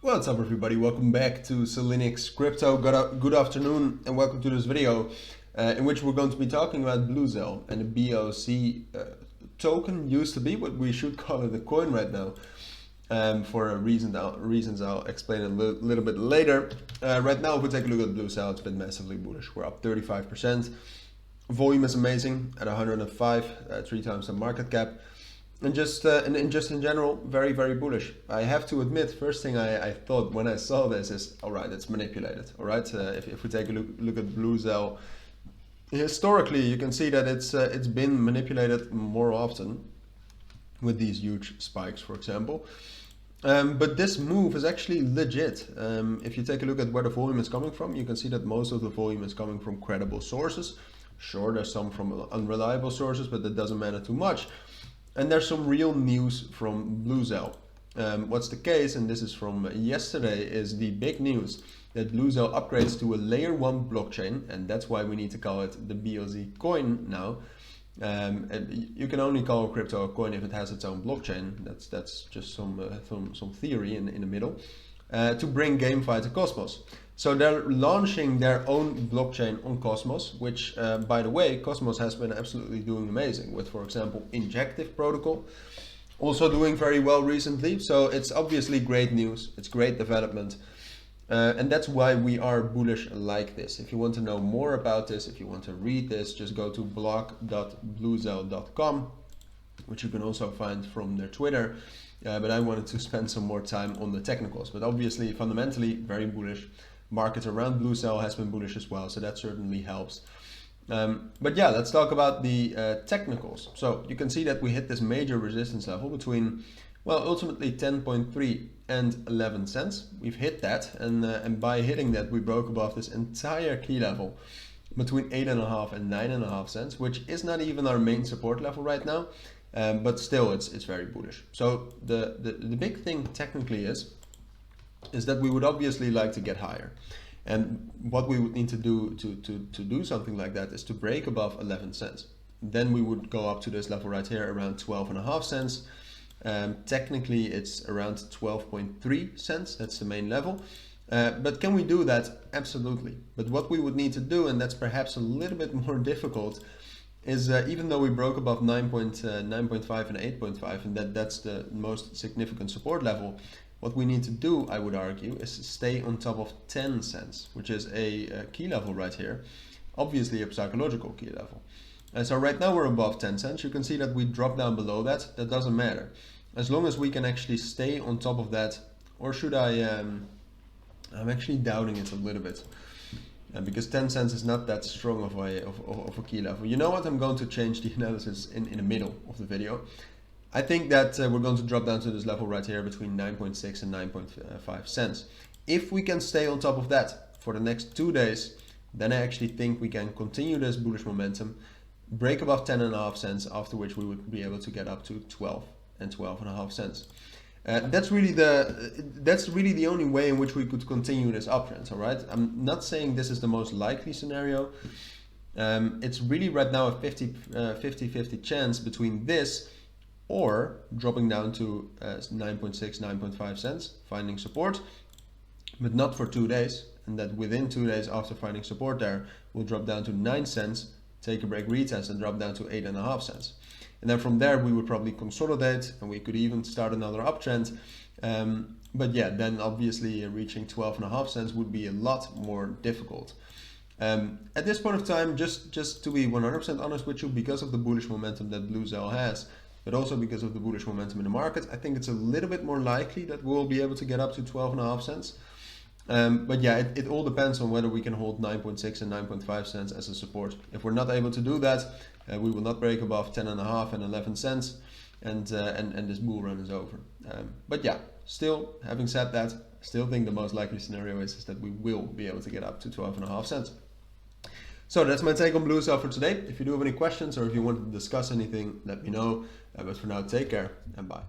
What's up everybody, welcome back to Cilinix Crypto. Good afternoon and welcome to this video in which we're going to be talking about Bluzelle and the BOC token. Used to be, but we should call it a coin right now for reasons I'll explain a little bit later. Right now if we take a look at Bluzelle, it's been massively bullish. We're up 35%. Volume is amazing at 105, 3 times the market cap. And just in general, very bullish. I have to admit, first thing I thought when I saw this is, all right, it's manipulated. All right, if we take a look at Bluzelle, historically you can see that it's been manipulated more often with these huge spikes, for example. But this move is actually legit. If you take a look at where the volume is coming from, you can see that most of the volume is coming from credible sources. Sure, there's some from unreliable sources, but that doesn't matter too much. And there's some real news from Bluzelle. What's the case, and this is from yesterday, is the big news that Bluzelle upgrades to a layer 1 blockchain, and that's why we need to call it the BOC coin now. You can only call crypto a coin if it has its own blockchain. That's just some theory in the middle. To bring GameFi to Cosmos. So they're launching their own blockchain on Cosmos, which, by the way, Cosmos has been absolutely doing amazing with, for example, Injective Protocol, also doing very well recently. So it's obviously great news. It's great development. And that's why we are bullish like this. If you want to know more about this, if you want to read this, just go to blog.bluzelle.com, which you can also find from their Twitter. But I wanted to spend some more time on the technicals. But obviously, fundamentally, very bullish. Market around Bluzelle has been bullish as well, so that certainly helps. But yeah, let's talk about the technicals. So you can see that we hit this major resistance level between, well, ultimately 10.3 and 11 cents. We've hit that, and by hitting that, we broke above this entire key level between 8.5 and 9.5 cents, which is not even our main support level right now. But still, it's very bullish. So the big thing technically is that we would obviously like to get higher. And what we would need to do to do something like that is to break above 11 cents. Then we would go up to this level right here around 12.5 cents. Technically, it's around 12.3 cents. That's the main level. But can we do that? Absolutely. But what we would need to do, and that's perhaps a little bit more difficult, is even though we broke above 9.5 and 8.5, and that's the most significant support level, what we need to do, I would argue, is stay on top of 10 cents, which is a key level right here, obviously a psychological key level. And so right now we're above 10 cents. You can see that we drop down below that. That doesn't matter. As long as we can actually stay on top of that, or should I'm actually doubting it a little bit. Because 10 cents is not that strong of a key level. You know what? I'm going to change the analysis in the middle of the video. I think that we're going to drop down to this level right here between 9.6 and 9.5 cents. If we can stay on top of that for the next 2 days, then I actually think we can continue this bullish momentum, break above 10.5 cents, after which we would be able to get up to 12 and 12.5 cents. That's really the only way in which we could continue this uptrend. All right, I'm not saying this is the most likely scenario. It's really right now a 50-50 chance between this or dropping down to 9.6, 9.5 cents, finding support, but not for 2 days. And that within 2 days after finding support there, we'll drop down to 9 cents, take a break retest, and drop down to 8.5 cents. And then from there, we would probably consolidate, and we could even start another uptrend. But yeah, then obviously reaching 12.5 cents would be a lot more difficult. At this point of time, just to be 100% honest with you, because of the bullish momentum that Bluzelle has, but also because of the bullish momentum in the market, I think it's a little bit more likely that we'll be able to get up to 12.5 cents. But yeah, it all depends on whether we can hold 9.6 and 9.5 cents as a support. If we're not able to do that, we will not break above 10.5 and 11 cents, and this bull run is over. But yeah, still, having said that, I still think the most likely scenario is that we will be able to get up to 12.5 cents. So that's my take on Bluzelle for today. If you do have any questions or if you want to discuss anything, let me know. But for now, take care and bye.